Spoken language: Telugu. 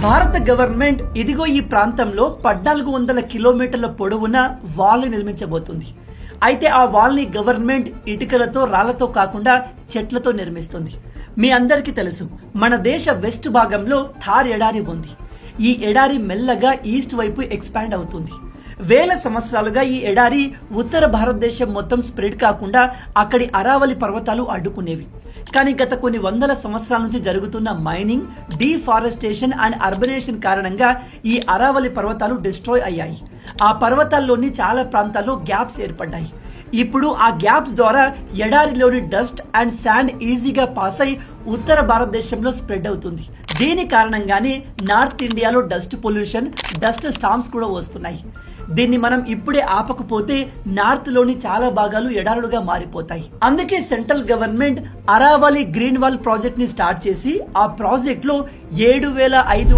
భారత గవర్నమెంట్ ఇదిగో ఈ ప్రాంతంలో 1400 కిలోమీటర్ల పొడవున వాల్ని నిర్మించబోతుంది. అయితే ఆ వాల్ని గవర్నమెంట్ ఇటుకలతో రాళ్లతో కాకుండా చెట్లతో నిర్మిస్తుంది. మీ అందరికీ తెలుసు, మన దేశ వెస్ట్ భాగంలో థార్ ఎడారి ఉంది. ఈ ఎడారి మెల్లగా ఈస్ట్ వైపు ఎక్స్పాండ్ అవుతుంది. వేల సంవత్సరాలుగా ఈ ఎడారి ఉత్తర భారతదేశం మొత్తం స్ప్రెడ్ కాకుండా అక్కడి అరావలి పర్వతాలు అడ్డుకునేవి. కానీ గత కొన్ని వందల సంవత్సరాల నుంచి జరుగుతున్న మైనింగ్, డీఫారెస్టేషన్ అండ్ అర్బనేషన్ కారణంగా ఈ అరావలి పర్వతాలు డిస్ట్రాయ్ అయ్యాయి. ఆ పర్వతాల్లోని చాలా ప్రాంతాల్లో గ్యాప్స్ ఏర్పడ్డాయి. ఇప్పుడు ఆ గ్యాప్స్ ద్వారా ఎడారిలోని డస్ట్ అండ్ శాండ్ ఈజీగా పాస్ అయి ఉత్తర భారతదేశంలో స్ప్రెడ్ అవుతుంది. దీని కారణంగానే నార్త్ ఇండియాలో డస్ట్ పొల్యూషన్, డస్ట్ స్టార్మ్స్ కూడా వస్తున్నాయి. దీన్ని మనం ఇప్పుడే ఆపకపోతే నార్త్ లోని చాలా భాగాలు ఎడారులుగా మారిపోతాయి. అందుకే central government Aravalli green wall project ని స్టార్ట్ చేసి ఆ ప్రాజెక్ట్ లో 7,500